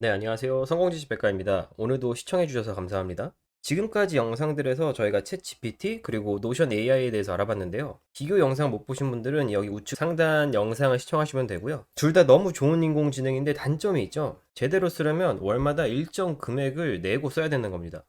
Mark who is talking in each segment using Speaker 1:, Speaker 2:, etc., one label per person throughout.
Speaker 1: 네, 안녕하세요. 성공지식백과입니다. 오늘도 시청해주셔서 감사합니다. 지금까지 영상들에서 저희가 챗 GPT 그리고 노션 AI에 대해서 알아봤는데요. 비교 영상 못 보신 분들은 여기 우측 상단 영상을 시청하시면 되고요. 둘 다 너무 좋은 인공지능인데 단점이 있죠. 제대로 쓰려면 월마다 일정 금액을 내고 써야 되는 겁니다.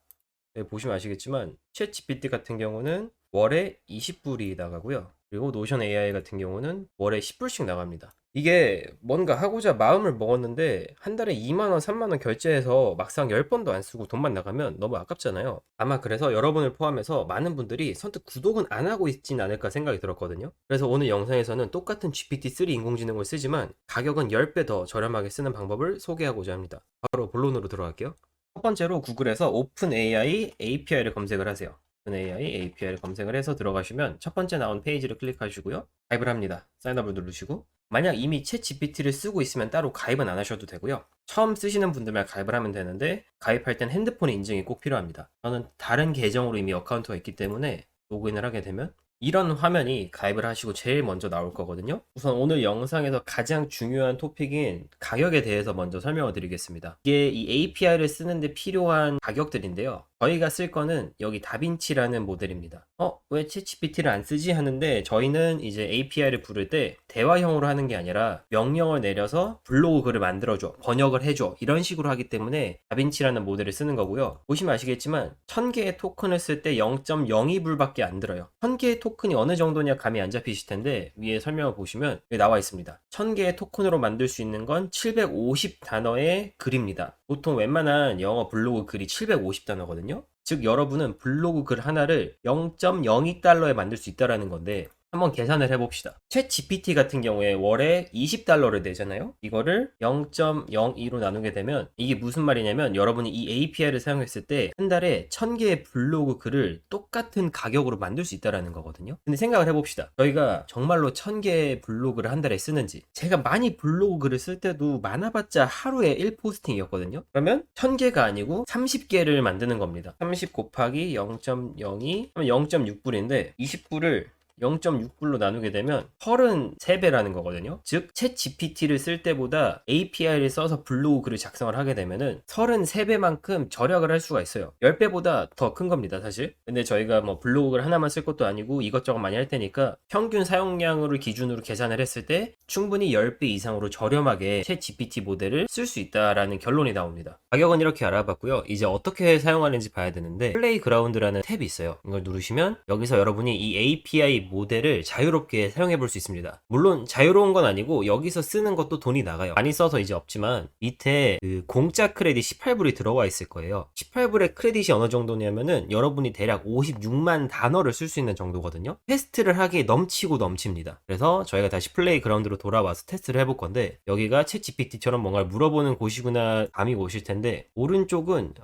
Speaker 1: 네, 보시면 아시겠지만 챗 GPT 같은 경우는 월에 20불이 나가고요. 그리고 노션 AI 같은 경우는 월에 10불씩 나갑니다. 이게 뭔가 하고자 마음을 먹었는데 한 달에 2만 원, 3만 원 결제해서 막상 10번도 안 쓰고 돈만 나가면 너무 아깝잖아요. 아마 그래서 여러분을 포함해서 많은 분들이 선뜻 구독은 안 하고 있진 않을까 생각이 들었거든요. 그래서 오늘 영상에서는 똑같은 GPT-3 인공지능을 쓰지만 가격은 10배 더 저렴하게 쓰는 방법을 소개하고자 합니다. 바로 본론으로 들어갈게요. 첫 번째로 구글에서 오픈 AI API를 검색을 하세요. 오픈 AI API를 검색을 해서 들어가시면 첫 번째 나온 페이지를 클릭하시고요. 가입을 합니다. 사인업을 누르시고 만약 이미 챗 GPT를 쓰고 있으면 따로 가입은 안 하셔도 되고요. 처음 쓰시는 분들만 가입을 하면 되는데 가입할 땐 핸드폰 인증이 꼭 필요합니다. 저는 다른 계정으로 이미 어카운트가 있기 때문에 로그인을 하게 되면 이런 화면이 가입을 하시고 제일 먼저 나올 거거든요. 우선 오늘 영상에서 가장 중요한 토픽인 가격에 대해서 먼저 설명을 드리겠습니다. 이게 이 API를 쓰는데 필요한 가격들인데요. 저희가 쓸 거는 여기 다빈치라는 모델입니다. 왜 챗GPT를 안 쓰지 하는데 저희는 이제 API를 부를 때 대화형으로 하는 게 아니라 명령을 내려서 블로그 글을 만들어줘, 번역을 해줘 이런 식으로 하기 때문에 다빈치라는 모델을 쓰는 거고요. 보시면 아시겠지만 1000개의 토큰을 쓸 때 0.02불밖에 안 들어요. 1000개의 토큰이 어느 정도냐 감이 안 잡히실 텐데 위에 설명을 보시면 여기 나와 있습니다. 1000개의 토큰으로 만들 수 있는 건 750단어의 글입니다. 보통 웬만한 영어 블로그 글이 750단어거든요. 즉 여러분은 블로그 글 하나를 0.02달러에 만들 수 있다는 건데 한번 계산을 해봅시다. 챗 GPT 같은 경우에 월에 20달러를 내잖아요. 이거를 0.02로 나누게 되면 이게 무슨 말이냐면 여러분이 이 API를 사용했을 때 한 달에 1000개의 블로그 글을 똑같은 가격으로 만들 수 있다는 거거든요. 근데 생각을 해봅시다. 저희가 정말로 1000개의 블로그를 한 달에 쓰는지, 제가 많이 블로그 글을 쓸 때도 많아봤자 하루에 1포스팅이었거든요. 그러면 1000개가 아니고 30개를 만드는 겁니다. 30 곱하기 0.02 하면 0.6불인데 20불을 0.6불로 나누게 되면 33배라는 거거든요. 즉, 챗 GPT를 쓸 때보다 API를 써서 블로그 글을 작성을 하게 되면은 33배만큼 절약을 할 수가 있어요. 10배보다 더 큰 겁니다, 사실. 근데 저희가 뭐 블로그를 하나만 쓸 것도 아니고 이것저것 많이 할 테니까 평균 사용량을 기준으로 계산을 했을 때 충분히 10배 이상으로 저렴하게 챗 GPT 모델을 쓸 수 있다라는 결론이 나옵니다. 가격은 이렇게 알아봤고요. 이제 어떻게 사용하는지 봐야 되는데 플레이그라운드라는 탭이 있어요. 이걸 누르시면 여기서 여러분이 이 API 모델을 자유롭게 사용해 볼 수 있습니다. 물론 자유로운 건 아니고 여기서 쓰는 것도 돈이 나가요. 많이 써서 이제 없지만 밑에 그 공짜 크레딧 18불이 들어와 있을 거예요. 18불의 크레딧이 어느 정도냐면은 여러분이 대략 56만 단어를 쓸 수 있는 정도거든요. 테스트를 하기에 넘치고 넘칩니다. 그래서 저희가 다시 플레이그라운드로 돌아와서 테스트를 해볼 건데 여기가 챗 GPT처럼 뭔가를 물어보는 곳이구나 감이 오실 텐데 오른쪽은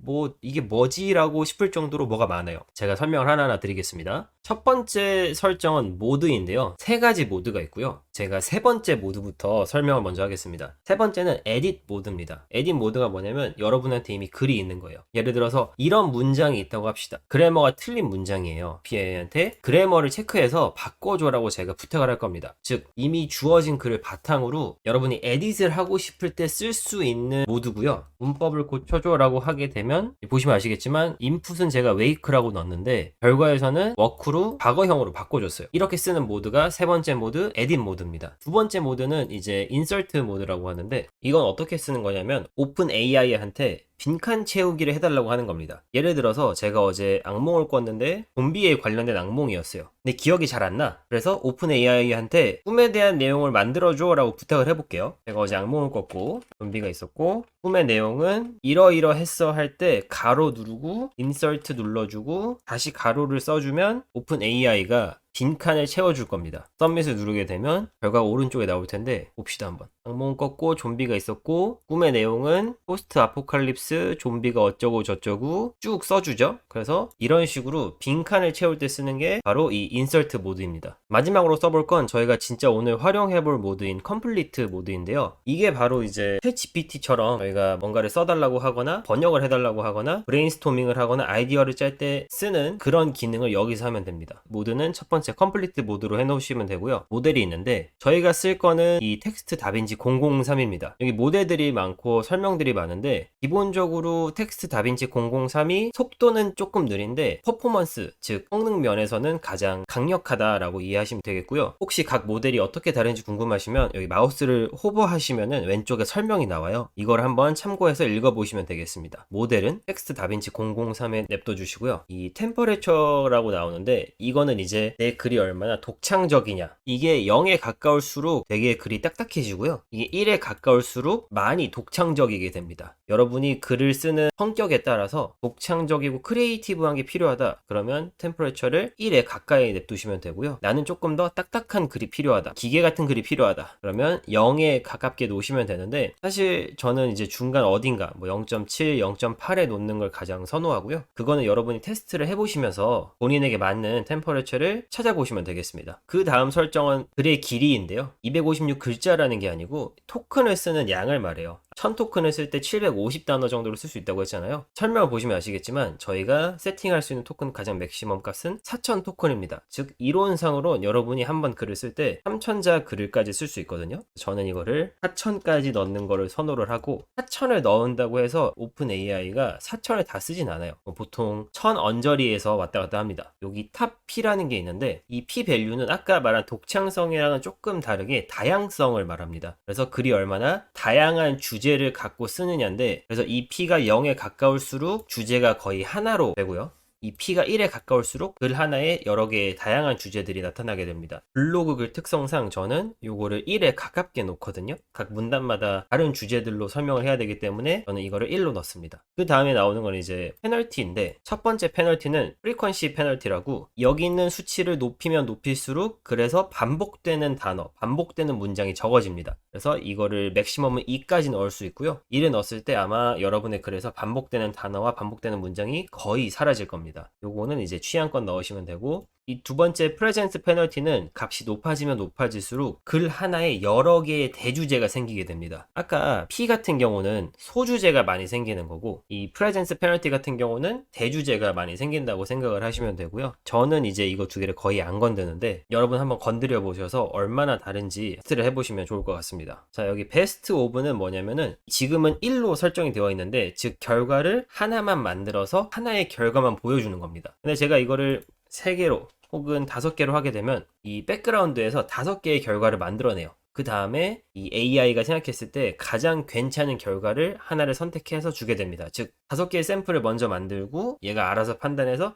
Speaker 1: 뭐 이게 뭐지라고 싶을 정도로 뭐가 많아요. 제가 설명을 하나하나 드리겠습니다. 첫 번째 설정은 모드인데요. 세 가지 모드가 있고요. 제가 세 번째 모드부터 설명을 먼저 하겠습니다. 세 번째는 에딧 모드입니다. 에딧 모드가 뭐냐면 여러분한테 이미 글이 있는 거예요. 예를 들어서 이런 문장이 있다고 합시다. 그래머가 틀린 문장이에요. PA한테 그래머를 체크해서 바꿔줘라고 제가 부탁을 할 겁니다. 즉 이미 주어진 글을 바탕으로 여러분이 에딧을 하고 싶을 때 쓸 수 있는 모드고요. 문법을 고쳐줘라고 하게 되면 보시면 아시겠지만 인풋은 제가 웨이크라고 넣었는데 결과에서는 워크로 과거형으로 바꿔줬어요. 이렇게 쓰는 모드가 세 번째 모드 에딧 모드입니다. 두 번째 모드는 이제 인설트 모드라고 하는데 이건 어떻게 쓰는 거냐면 오픈 AI한테 빈칸 채우기를 해달라고 하는 겁니다. 예를 들어서 제가 어제 악몽을 꿨는데 좀비에 관련된 악몽이었어요. 근데 기억이 잘 안 나. 그래서 오픈 AI한테 꿈에 대한 내용을 만들어줘 라고 부탁을 해볼게요. 제가 어제 악몽을 꿨고 좀비가 있었고 꿈의 내용은 이러이러했어 할 때 가로 누르고 인설트 눌러주고 다시 가로를 써주면 오픈 AI가 빈칸을 채워줄 겁니다. 서밋을 누르게 되면 결과가 오른쪽에 나올 텐데 봅시다 한번. 악몽 꿨고 좀비가 있었고 꿈의 내용은 포스트 아포칼립스 좀비가 어쩌고 저쩌고 쭉 써주죠. 그래서 이런 식으로 빈칸을 채울 때 쓰는 게 바로 이 인설트 모드입니다. 마지막으로 써볼 건 저희가 진짜 오늘 활용해볼 모드인 컴플리트 모드인데요. 이게 바로 이제 챗 GPT처럼 저희가 뭔가를 써달라고 하거나 번역을 해달라고 하거나 브레인스토밍을 하거나 아이디어를 짤 때 쓰는 그런 기능을 여기서 하면 됩니다. 모드는 첫 번째 번째 컴플리트 모드로 해놓으시면 되고요. 모델이 있는데 저희가 쓸 거는 이 텍스트 다빈치 003입니다. 여기 모델들이 많고 설명들이 많은데 기본적으로 텍스트 다빈치 003이 속도는 조금 느린데 퍼포먼스, 즉 성능 면에서는 가장 강력하다라고 이해하시면 되겠고요. 혹시 각 모델이 어떻게 다른지 궁금하시면 여기 마우스를 호버하시면은 왼쪽에 설명이 나와요. 이걸 한번 참고해서 읽어보시면 되겠습니다. 모델은 텍스트 다빈치 003에 냅둬주시고요. 이 템퍼레처라고 나오는데 이거는 이제 내 글이 얼마나 독창적이냐. 이게 0에 가까울수록 되게 글이 딱딱해지고요. 이게 1에 가까울수록 많이 독창적이게 됩니다. 여러분이 글을 쓰는 성격에 따라서 독창적이고 크리에이티브한 게 필요하다. 그러면 템퍼레처를 1에 가까이 냅두시면 되고요. 나는 조금 더 딱딱한 글이 필요하다. 기계 같은 글이 필요하다. 그러면 0에 가깝게 놓으시면 되는데 사실 저는 이제 중간 어딘가 뭐 0.7, 0.8에 놓는 걸 가장 선호하고요. 그거는 여러분이 테스트를 해보시면서 본인에게 맞는 템퍼레처를 찾아보시면 되겠습니다. 그 다음 설정은 글의 길이인데요. 256글자라는 게 아니고 토큰을 쓰는 양을 말해요. 1000토큰을 쓸 때 750단어 정도로 쓸 수 있다고 했잖아요. 설명을 보시면 아시겠지만 저희가 세팅할 수 있는 토큰 가장 맥시멈 값은 4000토큰입니다. 즉 이론상으로 여러분이 한번 글을 쓸 때 3000자 글까지 쓸 수 있거든요. 저는 이거를 4000까지 넣는 거를 선호를 하고 4000을 넣은다고 해서 오픈 AI가 4000을 다 쓰진 않아요. 보통 1000 언저리에서 왔다 갔다 합니다. 여기 탑 P라는 게 있는데 이 P 밸류는 아까 말한 독창성이랑은 조금 다르게 다양성을 말합니다. 그래서 글이 얼마나 다양한 주제를 갖고 쓰느냐인데 그래서 이 P가 0에 가까울수록 주제가 거의 하나로 되고요. 이 P가 1에 가까울수록 글 하나에 여러 개의 다양한 주제들이 나타나게 됩니다. 블로그 글 특성상 저는 요거를 1에 가깝게 놓거든요. 각 문단마다 다른 주제들로 설명을 해야 되기 때문에 저는 이거를 1로 넣습니다. 그 다음에 나오는 건 이제 페널티인데 첫 번째 페널티는 프리퀀시 페널티라고 여기 있는 수치를 높이면 높일수록 그래서 반복되는 단어, 반복되는 문장이 적어집니다. 그래서 이거를 맥시멈은 2까지 넣을 수 있고요. 1을 넣었을 때 아마 여러분의 글에서 반복되는 단어와 반복되는 문장이 거의 사라질 겁니다. 요거는 이제 취향껏 넣으시면 되고 이 두 번째 프레젠스 페널티는 값이 높아지면 높아질수록 글 하나에 여러 개의 대주제가 생기게 됩니다. 아까 P 같은 경우는 소주제가 많이 생기는 거고 이 프레젠스 페널티 같은 경우는 대주제가 많이 생긴다고 생각을 하시면 되고요. 저는 이제 이거 두 개를 거의 안 건드는데 여러분 한번 건드려 보셔서 얼마나 다른지 테스트를 해보시면 좋을 것 같습니다. 자, 여기 베스트 오브는 뭐냐면은 지금은 1로 설정이 되어 있는데 즉 결과를 하나만 만들어서 하나의 결과만 보여주는 겁니다. 근데 제가 이거를 3개로 혹은 5개로 하게 되면 이 백그라운드에서 5개의 결과를 만들어내요. 그 다음에 이 AI가 생각했을 때 가장 괜찮은 결과를 하나를 선택해서 주게 됩니다. 즉 5개의 샘플을 먼저 만들고 얘가 알아서 판단해서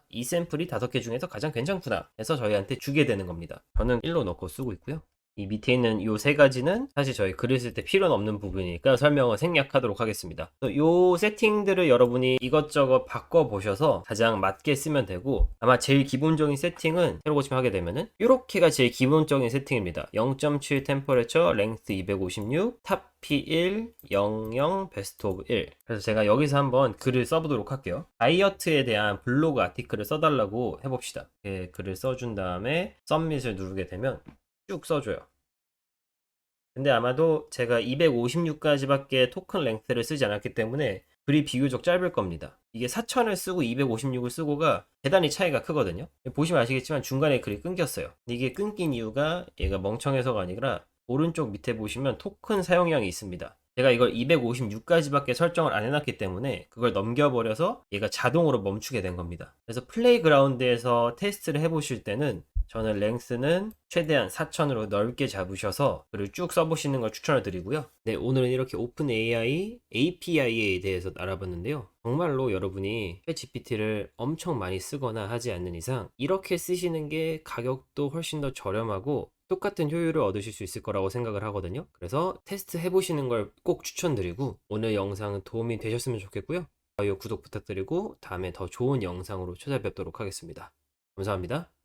Speaker 1: 이 샘플이 5개 중에서 가장 괜찮구나 해서 저희한테 주게 되는 겁니다. 저는 1로 넣고 쓰고 있고요. 이 밑에 있는 이 3가지는 사실 저희 글을 쓸 때 필요는 없는 부분이니까 설명을 생략하도록 하겠습니다. 이 세팅들을 여러분이 이것저것 바꿔보셔서 가장 맞게 쓰면 되고 아마 제일 기본적인 세팅은 새로 고침을 하게 되면은 이렇게가 제일 기본적인 세팅입니다. 0.7 템퍼레처, 랭스 256, 탑 P1, 00, 베스트 오브 1. 그래서 제가 여기서 한번 글을 써보도록 할게요. 다이어트에 대한 블로그 아티클을 써달라고 해봅시다. 글을 써준 다음에 썸밋을 누르게 되면 쭉 써줘요. 근데 아마도 제가 256까지밖에 토큰 랭스를 쓰지 않았기 때문에 글이 비교적 짧을 겁니다. 이게 4000을 쓰고 256을 쓰고가 대단히 차이가 크거든요. 보시면 아시겠지만 중간에 글이 끊겼어요. 이게 끊긴 이유가 얘가 멍청해서가 아니라 오른쪽 밑에 보시면 토큰 사용량이 있습니다. 제가 이걸 256까지밖에 설정을 안 해놨기 때문에 그걸 넘겨버려서 얘가 자동으로 멈추게 된 겁니다. 그래서 플레이그라운드에서 테스트를 해보실 때는 저는 랭스는 최대한 4000으로 넓게 잡으셔서 글을 쭉 써보시는 걸 추천을 드리고요. 네, 오늘은 이렇게 오픈 AI API에 대해서 알아봤는데요. 정말로 여러분이 챗GPT를 엄청 많이 쓰거나 하지 않는 이상 이렇게 쓰시는 게 가격도 훨씬 더 저렴하고 똑같은 효율을 얻으실 수 있을 거라고 생각을 하거든요. 그래서 테스트 해보시는 걸 꼭 추천드리고 오늘 영상은 도움이 되셨으면 좋겠고요. 좋아요, 구독 부탁드리고 다음에 더 좋은 영상으로 찾아뵙도록 하겠습니다. 감사합니다.